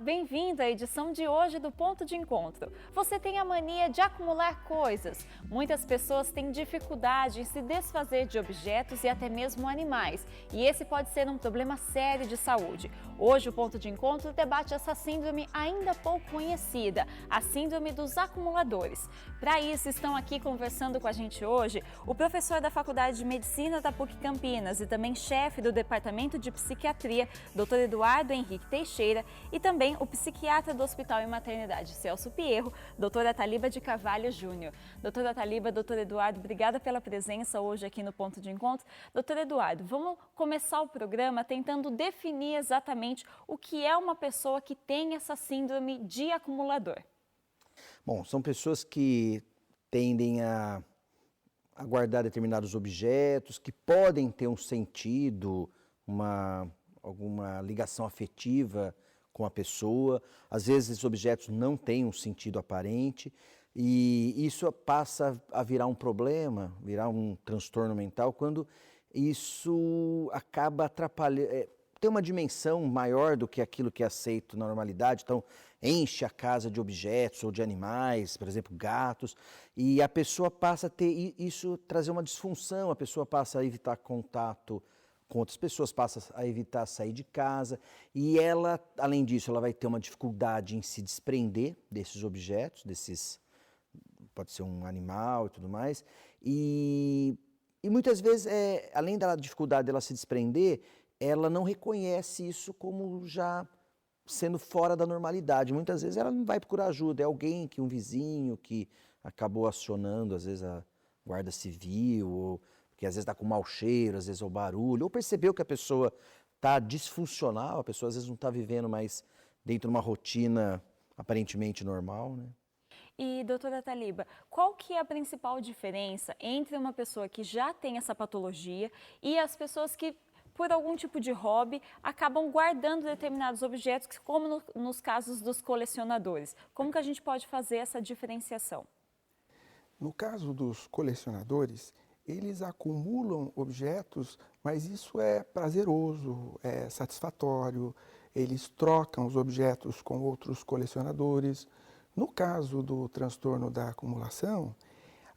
bem-vindo à edição de hoje do Ponto de Encontro. Você tem a mania de acumular coisas. Muitas pessoas têm dificuldade em se desfazer de objetos e até mesmo animais. E esse pode ser um problema sério de saúde. Hoje o Ponto de Encontro debate essa síndrome ainda pouco conhecida, a síndrome dos acumuladores. Para isso estão aqui conversando com a gente hoje o professor da Faculdade de Medicina da PUC Campinas e também chefe do Departamento de Psiquiatria, Dr. Eduardo Henrique Teixeira, e também o psiquiatra do Hospital e Maternidade Celso Pierro, doutora Taliba de Carvalho Júnior. Doutora Taliba, doutor Eduardo, obrigada pela presença hoje aqui no Ponto de Encontro. Doutor Eduardo, vamos começar o programa tentando definir exatamente o que é uma pessoa que tem essa síndrome de acumulador. Bom, são pessoas que tendem a guardar determinados objetos, que podem ter um sentido, alguma ligação afetiva com a pessoa. Às vezes esses objetos não têm um sentido aparente e isso passa a virar um problema, virar um transtorno mental quando isso acaba atrapalhando, tem uma dimensão maior do que aquilo que é aceito na normalidade, então enche a casa de objetos ou de animais, por exemplo, gatos, e a pessoa passa a ter isso, trazer uma disfunção, a pessoa passa a evitar contato com outras pessoas, passa a evitar sair de casa e ela, além disso, ela vai ter uma dificuldade em se desprender desses objetos, pode ser um animal e tudo mais, e muitas vezes, além da dificuldade dela se desprender, ela não reconhece isso como já sendo fora da normalidade. Muitas vezes ela não vai procurar ajuda, é alguém, um vizinho que acabou acionando, às vezes a guarda civil, ou que às vezes está com mau cheiro, às vezes é o barulho, ou percebeu que a pessoa está disfuncional, a pessoa às vezes não está vivendo mais dentro de uma rotina aparentemente normal, né? E, doutora Taliba, qual que é a principal diferença entre uma pessoa que já tem essa patologia e as pessoas que, por algum tipo de hobby, acabam guardando determinados objetos, como nos casos dos colecionadores? Como que a gente pode fazer essa diferenciação? No caso dos colecionadores, eles acumulam objetos, mas isso é prazeroso, é satisfatório, eles trocam os objetos com outros colecionadores. No caso do transtorno da acumulação,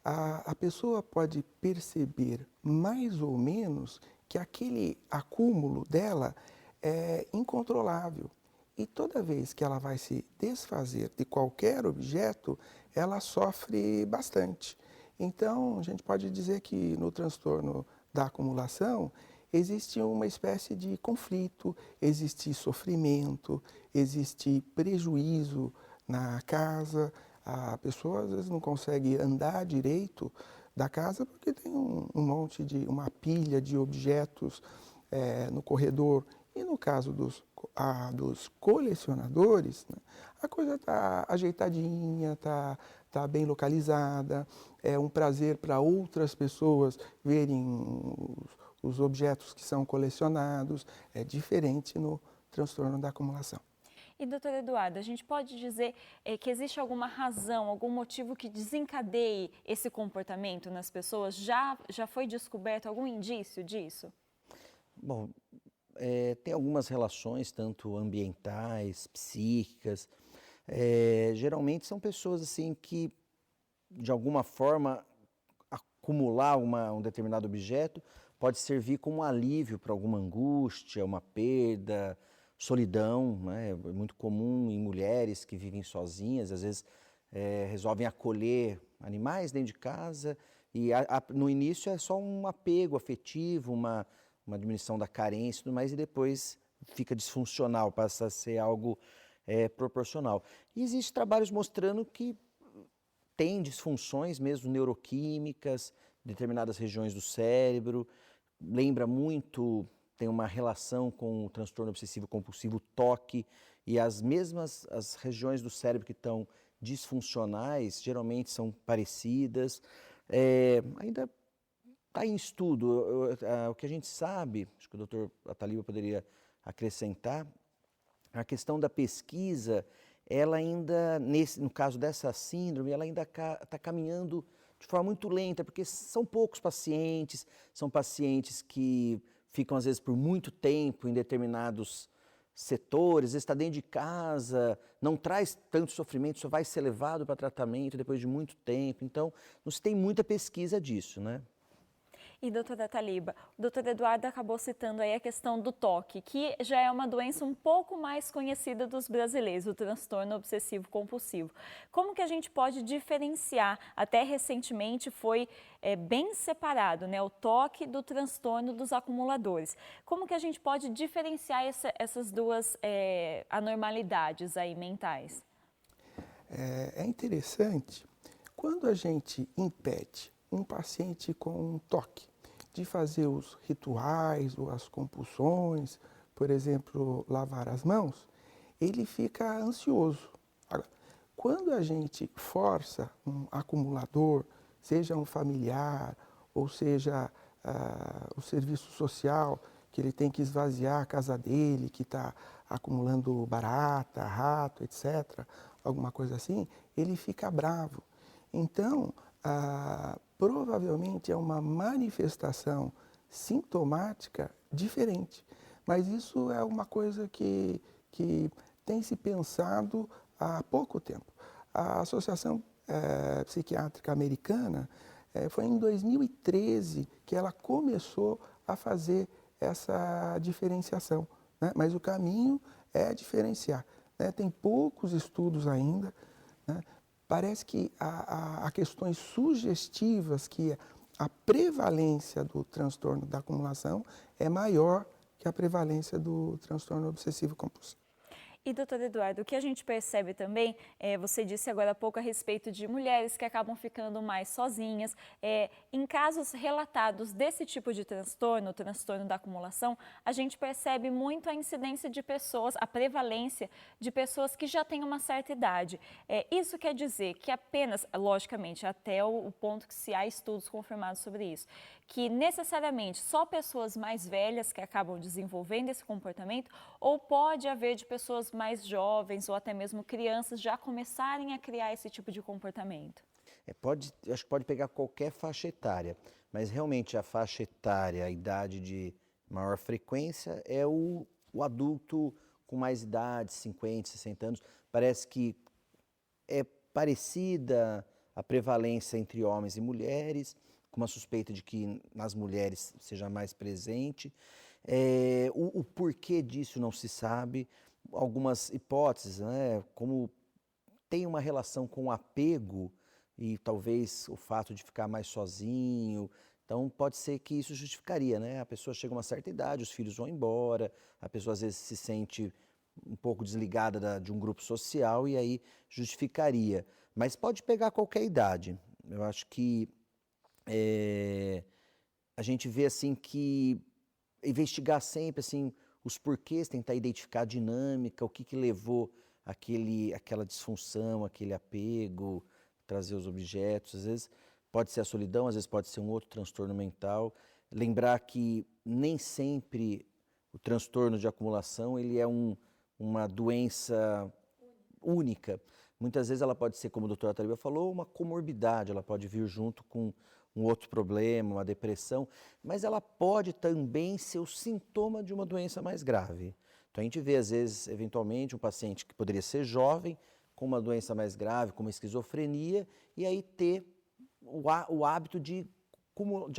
a pessoa pode perceber mais ou menos que aquele acúmulo dela é incontrolável. E toda vez que ela vai se desfazer de qualquer objeto, ela sofre bastante. Então, a gente pode dizer que no transtorno da acumulação existe uma espécie de conflito, existe sofrimento, existe prejuízo na casa. A pessoa às vezes não consegue andar direito da casa porque tem uma pilha de objetos no corredor. E no caso dos colecionadores, né, a coisa está ajeitadinha, está bem localizada, é um prazer para outras pessoas verem os objetos que são colecionados, é diferente no transtorno da acumulação. E, doutor Eduardo, a gente pode dizer que existe alguma razão, algum motivo que desencadeie esse comportamento nas pessoas? Já foi descoberto algum indício disso? Bom, tem algumas relações, tanto ambientais, psíquicas. Geralmente são pessoas assim que, de alguma forma, acumular um determinado objeto pode servir como um alívio para alguma angústia, uma perda, solidão, né? É muito comum em mulheres que vivem sozinhas, às vezes resolvem acolher animais dentro de casa e no início é só um apego afetivo, uma diminuição da carência e tudo mais, e depois fica disfuncional, passa a ser algo proporcional. E existem trabalhos mostrando que tem disfunções mesmo neuroquímicas, em determinadas regiões do cérebro, lembra muito, tem uma relação com o transtorno obsessivo-compulsivo TOC, e as regiões do cérebro que estão disfuncionais geralmente são parecidas. Ainda está em estudo. O que a gente sabe, acho que o doutor Taliba poderia acrescentar, a questão da pesquisa, ela ainda, no caso dessa síndrome, ela ainda está caminhando de forma muito lenta, porque são poucos pacientes, são pacientes que ficam às vezes por muito tempo em determinados setores, está dentro de casa, não traz tanto sofrimento, só vai ser levado para tratamento depois de muito tempo. Então, não se tem muita pesquisa disso, né? E, doutora Taliba, o doutor Eduardo acabou citando aí a questão do toque, que já é uma doença um pouco mais conhecida dos brasileiros, o transtorno obsessivo-compulsivo. Como que a gente pode diferenciar? Até recentemente foi bem separado, né, o toque do transtorno dos acumuladores. Como que a gente pode diferenciar essas duas anormalidades aí mentais? É interessante, quando a gente impede um paciente com um toque de fazer os rituais ou as compulsões, por exemplo, lavar as mãos, ele fica ansioso. Agora, quando a gente força um acumulador, seja um familiar ou seja o serviço social, que ele tem que esvaziar a casa dele, que está acumulando barata, rato, etc., alguma coisa assim, ele fica bravo. Então, provavelmente é uma manifestação sintomática diferente, mas isso é uma coisa que tem se pensado há pouco tempo. A Associação Psiquiátrica Americana foi em 2013 que ela começou a fazer essa diferenciação, né? Mas o caminho é diferenciar, né? Tem poucos estudos ainda, né? Parece que há questões sugestivas que a prevalência do transtorno da acumulação é maior que a prevalência do transtorno obsessivo-compulsivo. E, doutor Eduardo, o que a gente percebe também, você disse agora há pouco a respeito de mulheres que acabam ficando mais sozinhas. Em casos relatados desse tipo de transtorno, o transtorno da acumulação, a gente percebe muito a incidência de pessoas, a prevalência de pessoas que já têm uma certa idade. Isso quer dizer que apenas, logicamente, até o ponto que se há estudos confirmados sobre isso, que necessariamente só pessoas mais velhas que acabam desenvolvendo esse comportamento, ou pode haver de pessoas mais jovens ou até mesmo crianças já começarem a criar esse tipo de comportamento? Acho que pode pegar qualquer faixa etária, mas realmente a faixa etária, a idade de maior frequência é o adulto com mais idade, 50, 60 anos. Parece que é parecida a prevalência entre homens e mulheres, com uma suspeita de que nas mulheres seja mais presente. O porquê disso não se sabe. Algumas hipóteses, né? Como tem uma relação com o apego e talvez o fato de ficar mais sozinho. Então pode ser que isso justificaria, né? A pessoa chega a uma certa idade, os filhos vão embora, a pessoa às vezes se sente um pouco desligada de um grupo social e aí justificaria. Mas pode pegar qualquer idade. Eu acho que a gente vê assim que investigar sempre assim os porquês, tentar identificar a dinâmica, o que levou aquela disfunção, aquele apego, trazer os objetos. Às vezes pode ser a solidão, às vezes pode ser um outro transtorno mental. Lembrar que nem sempre o transtorno de acumulação ele é uma doença única. Muitas vezes ela pode ser, como a doutora Taliba falou, uma comorbidade, ela pode vir junto com um outro problema, uma depressão, mas ela pode também ser o sintoma de uma doença mais grave. Então a gente vê, às vezes, eventualmente, um paciente que poderia ser jovem, com uma doença mais grave, como esquizofrenia, e aí ter o hábito de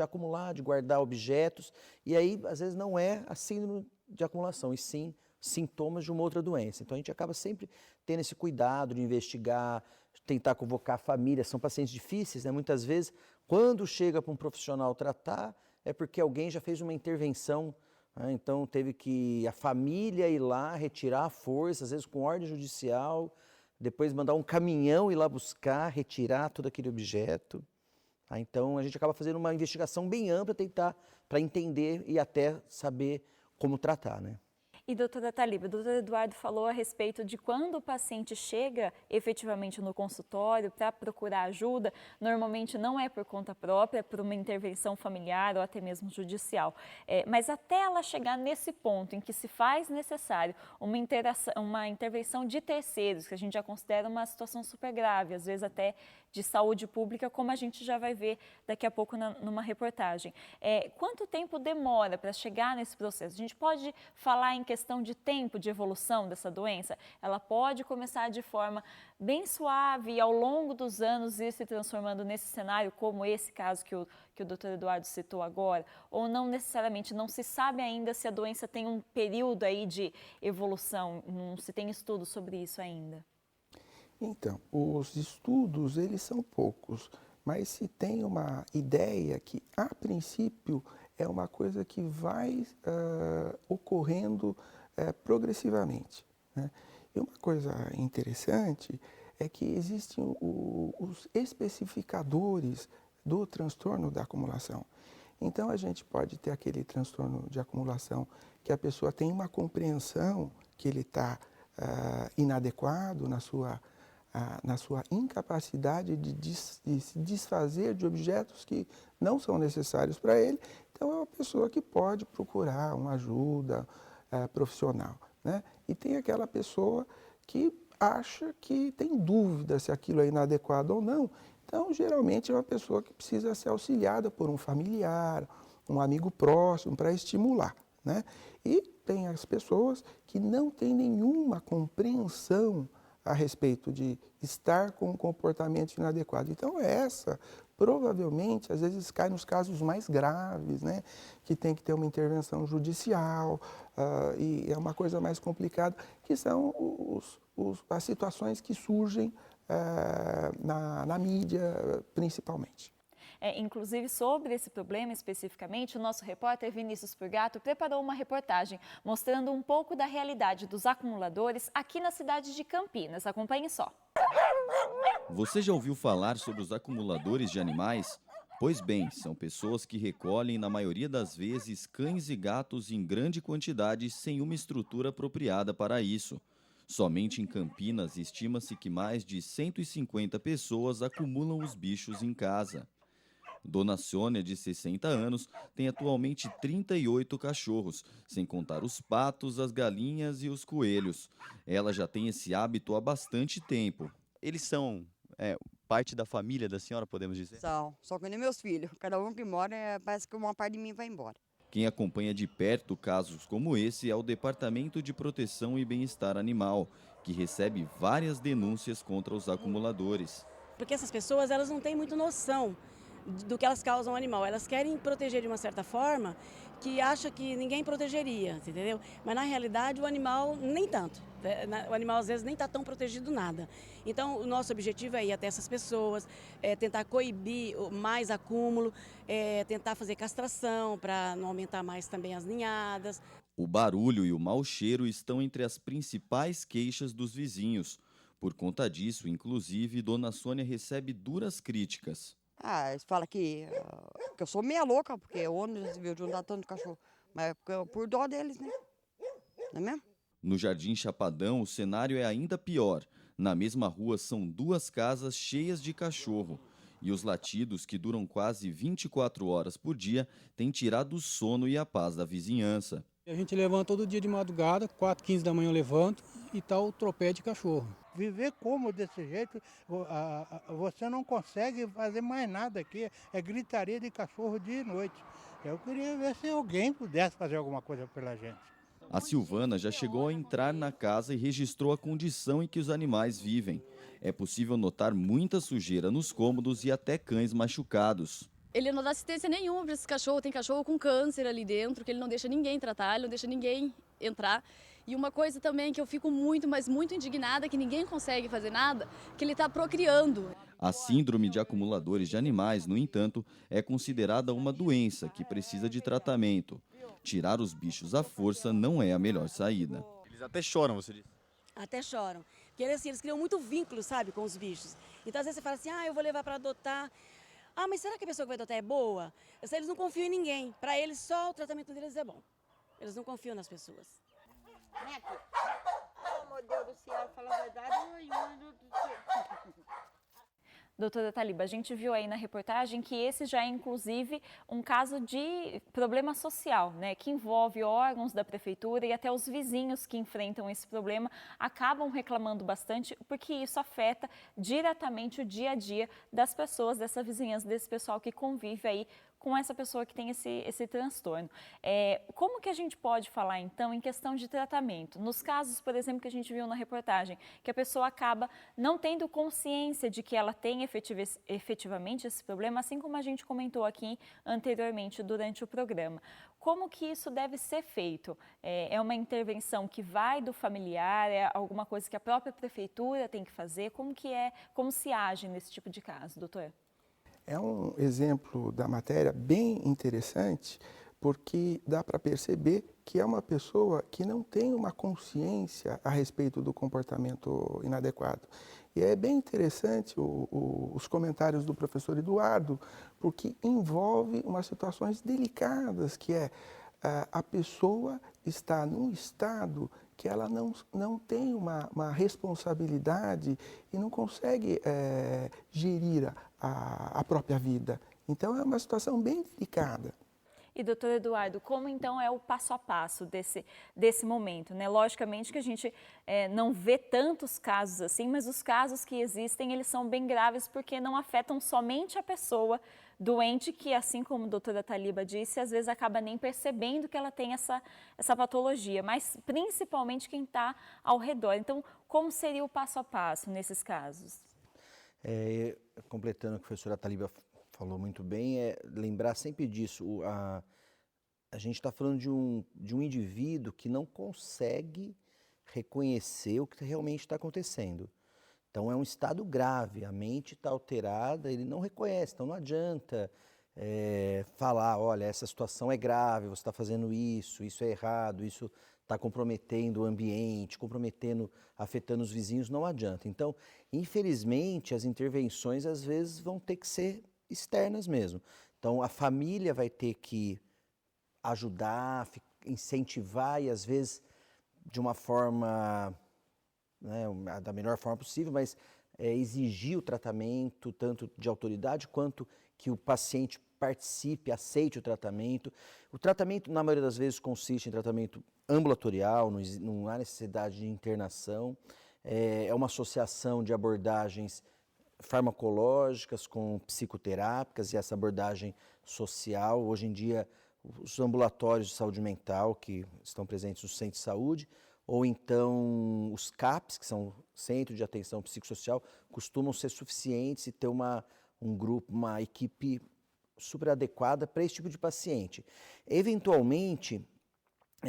acumular, de guardar objetos, e aí, às vezes, não é a síndrome de acumulação, e sim sintomas de uma outra doença. Então a gente acaba sempre tendo esse cuidado de investigar, tentar convocar a família. São pacientes difíceis, né? Muitas vezes, quando chega para um profissional tratar, é porque alguém já fez uma intervenção, né? Então teve que a família ir lá retirar a força, às vezes com ordem judicial, depois mandar um caminhão ir lá buscar, retirar todo aquele objeto. Tá? Então a gente acaba fazendo uma investigação bem ampla, tentar para entender e até saber como tratar, né? E, doutora Taliba, o doutor Eduardo falou a respeito de quando o paciente chega efetivamente no consultório para procurar ajuda, normalmente não é por conta própria, é por uma intervenção familiar ou até mesmo judicial. Mas até ela chegar nesse ponto em que se faz necessário uma intervenção de terceiros, que a gente já considera uma situação super grave, às vezes até de saúde pública, como a gente já vai ver daqui a pouco numa reportagem. Quanto tempo demora para chegar nesse processo? A gente pode falar em questão de tempo de evolução dessa doença? Ela pode começar de forma bem suave e ao longo dos anos ir se transformando nesse cenário, como esse caso que o Dr. Eduardo citou agora, ou não necessariamente, não se sabe ainda se a doença tem um período aí de evolução, não se tem estudo sobre isso ainda. Então, os estudos, eles são poucos, mas se tem uma ideia que, a princípio, é uma coisa que vai ocorrendo progressivamente, né? E uma coisa interessante é que existem os especificadores do transtorno da acumulação. Então, a gente pode ter aquele transtorno de acumulação que a pessoa tem uma compreensão que ele está inadequado na sua incapacidade de se desfazer de objetos que não são necessários para ele. Então, é uma pessoa que pode procurar uma ajuda profissional, né? E tem aquela pessoa que acha que tem dúvida se aquilo é inadequado ou não. Então, geralmente, é uma pessoa que precisa ser auxiliada por um familiar, um amigo próximo, para estimular, né? E tem as pessoas que não têm nenhuma compreensão a respeito de estar com um comportamento inadequado. Então, essa, provavelmente, às vezes cai nos casos mais graves, né? Que tem que ter uma intervenção judicial, e é uma coisa mais complicada, que são as situações que surgem na mídia, principalmente. Inclusive, sobre esse problema especificamente, o nosso repórter Vinícius Purgato preparou uma reportagem mostrando um pouco da realidade dos acumuladores aqui na cidade de Campinas. Acompanhe só. Você já ouviu falar sobre os acumuladores de animais? Pois bem, são pessoas que recolhem, na maioria das vezes, cães e gatos em grande quantidade sem uma estrutura apropriada para isso. Somente em Campinas, estima-se que mais de 150 pessoas acumulam os bichos em casa. Dona Sônia, de 60 anos, tem atualmente 38 cachorros, sem contar os patos, as galinhas e os coelhos. Ela já tem esse hábito há bastante tempo. Eles são parte da família da senhora, podemos dizer? Só que nem meus filhos. Cada um que mora, parece que uma parte de mim vai embora. Quem acompanha de perto casos como esse é o Departamento de Proteção e Bem-Estar Animal, que recebe várias denúncias contra os acumuladores. Porque essas pessoas, elas não têm muito noção do que elas causam ao animal. Elas querem proteger de uma certa forma que acha que ninguém protegeria, entendeu? Mas na realidade o animal nem tanto. O animal às vezes nem está tão protegido nada. Então o nosso objetivo é ir até essas pessoas, tentar coibir mais acúmulo, tentar fazer castração para não aumentar mais também as ninhadas. O barulho e o mau cheiro estão entre as principais queixas dos vizinhos. Por conta disso, inclusive, Dona Sônia recebe duras críticas. Eles falam que eu sou meia louca, porque onde já se viu de andar tanto cachorro. Mas por dó deles, né? Não é mesmo? No Jardim Chapadão, o cenário é ainda pior. Na mesma rua são 2 casas cheias de cachorro. E os latidos, que duram quase 24 horas por dia, têm tirado o sono e a paz da vizinhança. A gente levanta todo dia de madrugada, 4h15 da manhã eu levanto e tá o tropé de cachorro. Viver como desse jeito, você não consegue fazer mais nada aqui, é gritaria de cachorro dia e noite. Eu queria ver se alguém pudesse fazer alguma coisa pela gente. A Silvana já chegou a entrar na casa e registrou a condição em que os animais vivem. É possível notar muita sujeira nos cômodos e até cães machucados. Ele não dá assistência nenhuma para esse cachorro, tem cachorro com câncer ali dentro, que ele não deixa ninguém tratar, ele não deixa ninguém entrar. E uma coisa também que eu fico muito, mas muito indignada, que ninguém consegue fazer nada, que ele está procriando. A síndrome de acumuladores de animais, no entanto, é considerada uma doença que precisa de tratamento. Tirar os bichos à força não é a melhor saída. Eles até choram, você disse? Até choram. Porque eles criam muito vínculo, sabe, com os bichos. Então às vezes você fala assim, eu vou levar para adotar. Mas será que a pessoa que vai adotar é boa? Eles não confiam em ninguém. Para eles, só o tratamento deles é bom. Eles não confiam nas pessoas. Neto, meu Deus do céu, fala a verdade. Doutora Taliba, a gente viu aí na reportagem que esse já é inclusive um caso de problema social, né, que envolve órgãos da prefeitura e até os vizinhos que enfrentam esse problema acabam reclamando bastante porque isso afeta diretamente o dia a dia das pessoas, dessa vizinhança, desse pessoal que convive aí com essa pessoa que tem esse transtorno. Como que a gente pode falar, então, em questão de tratamento? Nos casos, por exemplo, que a gente viu na reportagem, que a pessoa acaba não tendo consciência de que ela tem efetivamente esse problema, assim como a gente comentou aqui anteriormente durante o programa. Como que isso deve ser feito? É uma intervenção que vai do familiar? É alguma coisa que a própria prefeitura tem que fazer? Como se age nesse tipo de caso, doutor? É um exemplo da matéria bem interessante, porque dá para perceber que é uma pessoa que não tem uma consciência a respeito do comportamento inadequado. E é bem interessante os comentários do professor Eduardo, porque envolve umas situações delicadas, que é a pessoa está num estado que ela não tem uma responsabilidade e não consegue gerir a própria vida. Então, é uma situação bem delicada. E, doutor Eduardo, como então é o passo a passo desse momento, né? Logicamente que a gente não vê tantos casos assim, mas os casos que existem, eles são bem graves porque não afetam somente a pessoa doente, que assim como a doutora Taliba disse, às vezes acaba nem percebendo que ela tem essa patologia, mas principalmente quem está ao redor. Então, como seria o passo a passo nesses casos? Completando o que a professora Taliba falou muito bem, lembrar sempre disso. A gente está falando de um indivíduo que não consegue reconhecer o que realmente está acontecendo. Então é um estado grave, a mente está alterada, ele não reconhece, então não adianta falar, olha, essa situação é grave, você está fazendo isso é errado, isso está comprometendo o ambiente, afetando os vizinhos, não adianta. Então, infelizmente, as intervenções às vezes vão ter que ser externas mesmo. Então, a família vai ter que ajudar, incentivar e às vezes de uma forma, né, da melhor forma possível, mas exigir o tratamento tanto de autoridade quanto que o paciente participe, aceite o tratamento. O tratamento, na maioria das vezes, consiste em tratamento ambulatorial, não há necessidade de internação. É uma associação de abordagens farmacológicas com psicoterápicas e essa abordagem social. Hoje em dia, os ambulatórios de saúde mental que estão presentes no centro de saúde, ou então os CAPs, que são Centro de Atenção Psicossocial, costumam ser suficientes e ter um grupo, uma equipe super adequada para esse tipo de paciente. Eventualmente,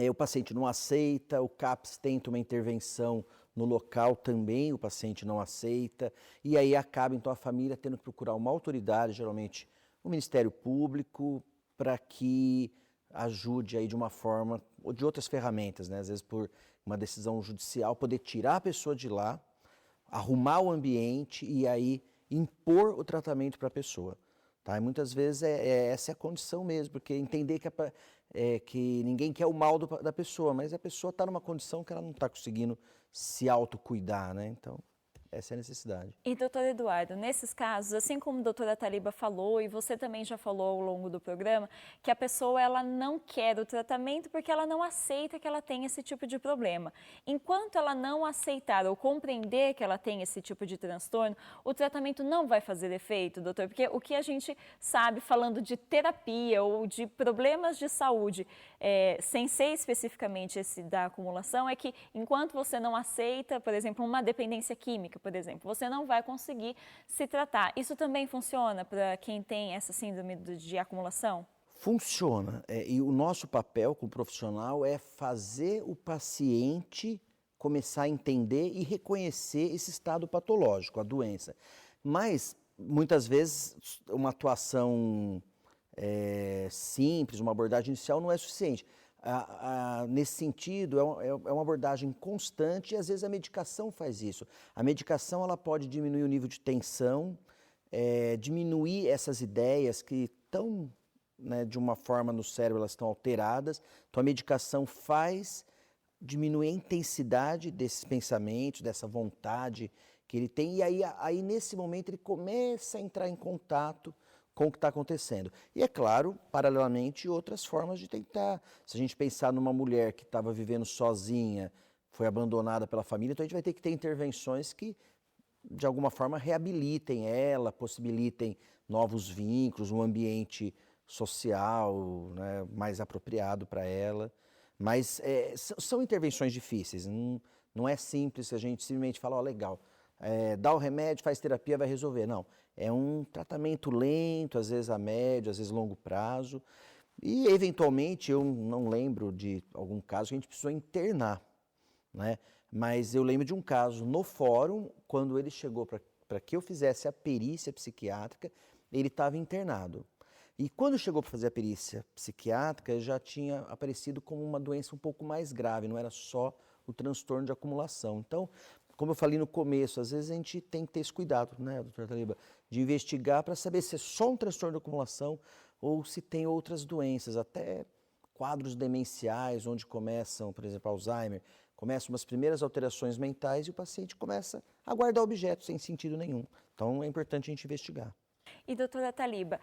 o paciente não aceita, o CAPS tenta uma intervenção no local também, o paciente não aceita, e aí acaba então a família tendo que procurar uma autoridade, geralmente o Ministério Público, para que ajude aí de uma forma ou de outras ferramentas, né? Às vezes por uma decisão judicial, poder tirar a pessoa de lá, arrumar o ambiente e aí impor o tratamento para a pessoa. Tá? E muitas vezes essa é a condição mesmo, porque entender que ninguém quer o mal da pessoa, mas a pessoa está numa condição que ela não está conseguindo se autocuidar, né? Então, essa é a necessidade. E, doutor Eduardo, nesses casos, assim como a doutora Taliba falou, e você também já falou ao longo do programa, que a pessoa ela não quer o tratamento porque ela não aceita que ela tem esse tipo de problema. Enquanto ela não aceitar ou compreender que ela tem esse tipo de transtorno, o tratamento não vai fazer efeito, doutor, porque o que a gente sabe falando de terapia ou de problemas de saúde, sem ser especificamente esse da acumulação, é que enquanto você não aceita, por exemplo, uma dependência química, por exemplo, você não vai conseguir se tratar. Isso também funciona para quem tem essa síndrome de acumulação? Funciona. E o nosso papel como profissional é fazer o paciente começar a entender e reconhecer esse estado patológico, a doença. Mas, muitas vezes, uma atuação simples, uma abordagem inicial não é suficiente. Nesse sentido, é uma abordagem constante e às vezes a medicação faz isso. A medicação ela pode diminuir o nível de tensão, diminuir essas ideias que estão, né, de uma forma no cérebro, elas estão alteradas. Então a medicação faz diminuir a intensidade desses pensamentos, dessa vontade que ele tem, e aí nesse momento ele começa a entrar em contato com o que está acontecendo. E é claro, paralelamente, outras formas de tentar. Se a gente pensar numa mulher que estava vivendo sozinha, foi abandonada pela família, então a gente vai ter que ter intervenções que, de alguma forma, reabilitem ela, possibilitem novos vínculos, um ambiente social, né, mais apropriado para ela. Mas são intervenções difíceis, não é simples a gente simplesmente falar, ó, legal, dá o remédio, faz terapia, vai resolver. Não, é um tratamento lento, às vezes a médio, às vezes longo prazo. E, eventualmente, eu não lembro de algum caso que a gente precisou internar, né? Mas eu lembro de um caso no fórum, quando ele chegou para que eu fizesse a perícia psiquiátrica, ele estava internado. E quando chegou para fazer a perícia psiquiátrica, já tinha aparecido como uma doença um pouco mais grave, não era só o transtorno de acumulação. Então, como eu falei no começo, às vezes a gente tem que ter esse cuidado, né, doutora Taliba, de investigar para saber se é só um transtorno de acumulação ou se tem outras doenças, até quadros demenciais, onde começam, por exemplo, Alzheimer, começam umas primeiras alterações mentais e o paciente começa a guardar objetos sem sentido nenhum. Então, é importante a gente investigar. E, doutora Taliba,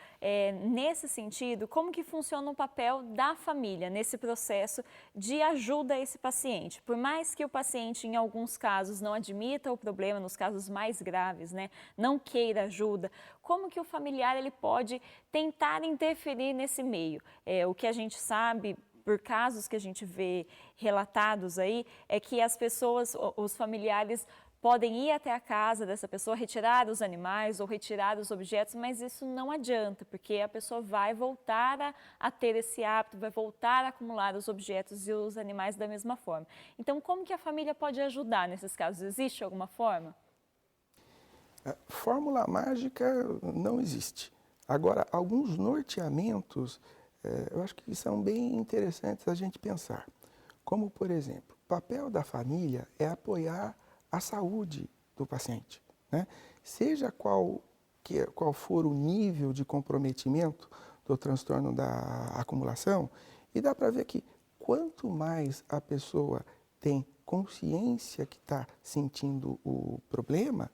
nesse sentido, como que funciona o papel da família nesse processo de ajuda a esse paciente? Por mais que o paciente, em alguns casos, não admita o problema, nos casos mais graves, né, não queira ajuda, como que o familiar ele pode tentar interferir nesse meio? O que a gente sabe, por casos que a gente vê relatados aí, é que as pessoas, os familiares, podem ir até a casa dessa pessoa, retirar os animais ou retirar os objetos, mas isso não adianta, porque a pessoa vai voltar a ter esse hábito, vai voltar a acumular os objetos e os animais da mesma forma. Então, como que a família pode ajudar nesses casos? Existe alguma forma? Fórmula mágica não existe. Agora, alguns norteamentos, eu acho que são bem interessantes a gente pensar. Como, por exemplo, o papel da família é apoiar a saúde do paciente, né? Seja qual for o nível de comprometimento do transtorno da acumulação, e dá para ver que quanto mais a pessoa tem consciência que está sentindo o problema,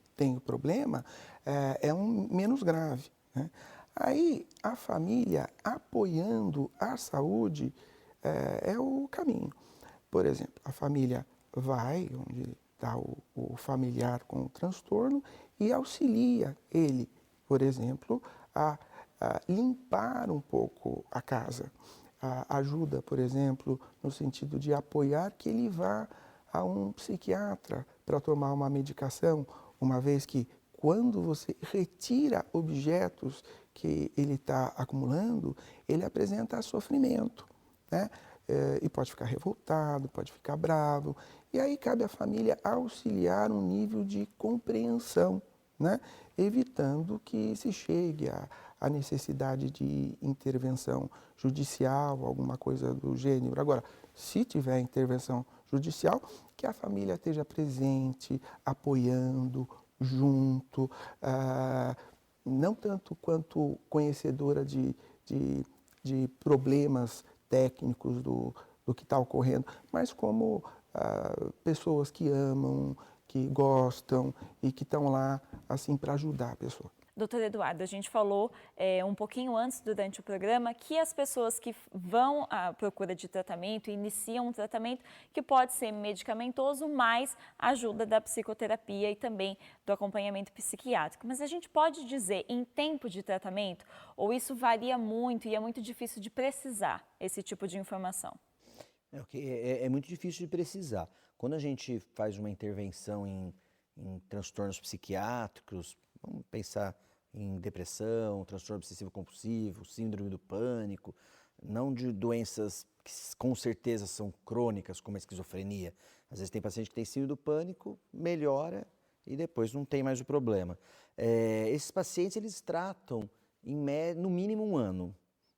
é menos grave, né? Aí a família apoiando a saúde é o caminho. Por exemplo, a família vai onde está o familiar com o transtorno e auxilia ele, por exemplo, a limpar um pouco a casa. Ajuda, por exemplo, no sentido de apoiar que ele vá a um psiquiatra para tomar uma medicação, uma vez que quando você retira objetos que ele está acumulando, ele apresenta sofrimento, né? E pode ficar revoltado, pode ficar bravo. E aí cabe à família auxiliar um nível de compreensão, né? Evitando que se chegue à necessidade de intervenção judicial, alguma coisa do gênero. Agora, se tiver intervenção judicial, que a família esteja presente, apoiando, junto, não tanto quanto conhecedora de problemas técnicos do que está ocorrendo, mas como pessoas que amam, que gostam e que estão lá assim para ajudar a pessoa. Doutor Eduardo, a gente falou um pouquinho antes, durante o programa, que as pessoas que vão à procura de tratamento, iniciam um tratamento que pode ser medicamentoso, mais a ajuda da psicoterapia e também do acompanhamento psiquiátrico. Mas a gente pode dizer em tempo de tratamento, ou isso varia muito e é muito difícil de precisar esse tipo de informação? É muito difícil de precisar. Quando a gente faz uma intervenção em transtornos psiquiátricos, vamos pensar em depressão, transtorno obsessivo-compulsivo, síndrome do pânico, não de doenças que com certeza são crônicas, como a esquizofrenia. Às vezes tem paciente que tem síndrome do pânico, melhora e depois não tem mais o problema. Esses pacientes, eles tratam no mínimo 1 ano.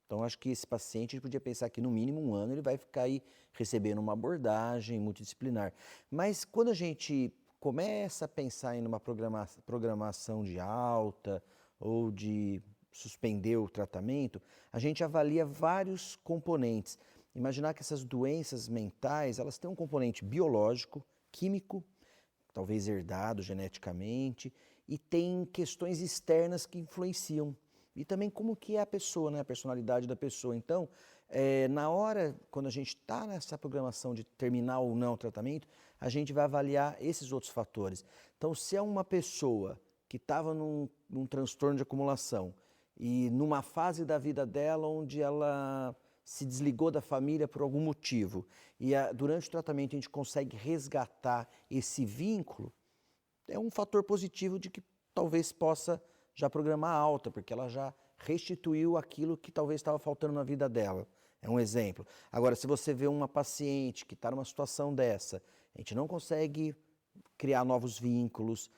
Então, acho que esse paciente, a gente podia pensar que no mínimo 1 ano ele vai ficar aí recebendo uma abordagem multidisciplinar. Mas quando a gente começa a pensar em uma programação de alta ou de suspender o tratamento, a gente avalia vários componentes. Imaginar que essas doenças mentais, elas têm um componente biológico, químico, talvez herdado geneticamente, e tem questões externas que influenciam. E também como que é a pessoa, né? A personalidade da pessoa. Então, na hora, quando a gente está nessa programação de terminar ou não o tratamento, a gente vai avaliar esses outros fatores. Então, se é uma pessoa que estava num transtorno de acumulação e numa fase da vida dela onde ela se desligou da família por algum motivo e durante o tratamento a gente consegue resgatar esse vínculo, é um fator positivo de que talvez possa já programar alta, porque ela já restituiu aquilo que talvez estava faltando na vida dela. É um exemplo. Agora, se você vê uma paciente que está numa situação dessa, a gente não consegue criar novos vínculos,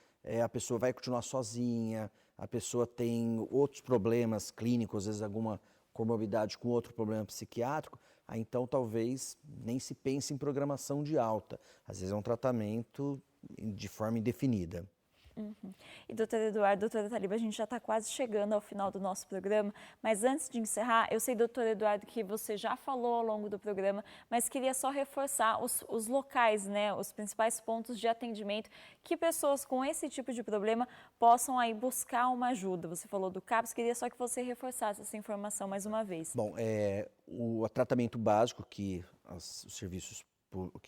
a pessoa vai continuar sozinha, a pessoa tem outros problemas clínicos, às vezes alguma comorbidade com outro problema psiquiátrico, aí então talvez nem se pense em programação de alta. Às vezes é um tratamento de forma indefinida. Uhum. E doutor Eduardo, doutora Taliba, a gente já está quase chegando ao final do nosso programa, mas antes de encerrar, eu sei, doutor Eduardo, que você já falou ao longo do programa, mas queria só reforçar os locais, né, os principais pontos de atendimento que pessoas com esse tipo de problema possam aí buscar uma ajuda. Você falou do CAPS, queria só que você reforçasse essa informação mais uma vez. Bom, o tratamento básico que o serviço público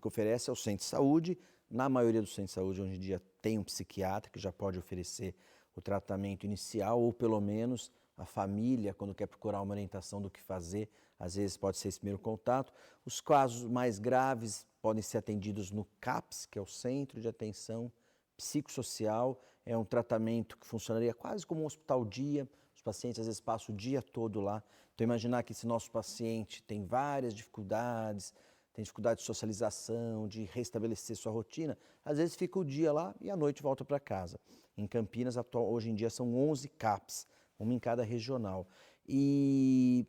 oferece é o centro de saúde. Na maioria dos centros de saúde, hoje em dia, tem um psiquiatra que já pode oferecer o tratamento inicial, ou pelo menos a família, quando quer procurar uma orientação do que fazer, às vezes pode ser esse primeiro contato. Os casos mais graves podem ser atendidos no CAPS, que é o Centro de Atenção Psicossocial. É um tratamento que funcionaria quase como um hospital-dia. Os pacientes às vezes passam o dia todo lá. Então, imaginar que esse nosso paciente tem várias dificuldades, tem dificuldade de socialização, de restabelecer sua rotina, às vezes fica o dia lá e à noite volta para casa. Em Campinas, hoje em dia, são 11 CAPs, uma em cada regional. E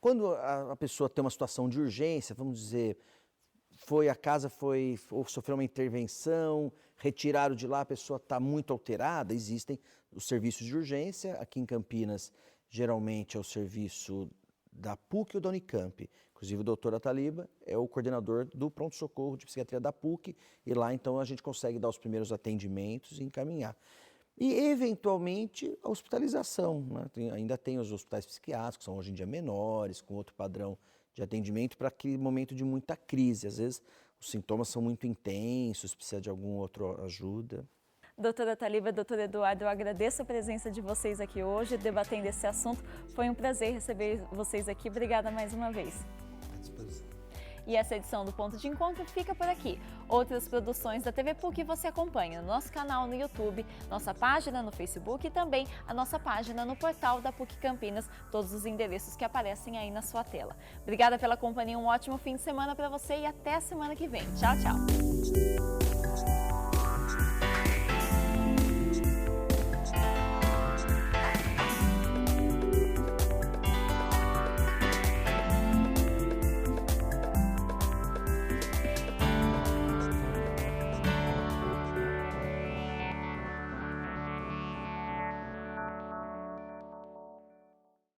quando a pessoa tem uma situação de urgência, vamos dizer, ou sofreu uma intervenção, retiraram de lá, a pessoa está muito alterada, existem os serviços de urgência. Aqui em Campinas, geralmente é o serviço da PUC ou da Unicamp. Inclusive, o doutor Taliba é o coordenador do pronto-socorro de psiquiatria da PUC, e lá, então, a gente consegue dar os primeiros atendimentos e encaminhar. E, eventualmente, a hospitalização, né? Ainda tem os hospitais psiquiátricos, são hoje em dia menores, com outro padrão de atendimento para aquele momento de muita crise. Às vezes, os sintomas são muito intensos, precisa de alguma outra ajuda. Doutora Taliba, doutor Eduardo, eu agradeço a presença de vocês aqui hoje, debatendo esse assunto. Foi um prazer receber vocês aqui. Obrigada mais uma vez. E essa edição do Ponto de Encontro fica por aqui. Outras produções da TV PUC você acompanha no nosso canal no YouTube, nossa página no Facebook e também a nossa página no portal da PUC Campinas, todos os endereços que aparecem aí na sua tela. Obrigada pela companhia, um ótimo fim de semana para você e até a semana que vem. Tchau, tchau!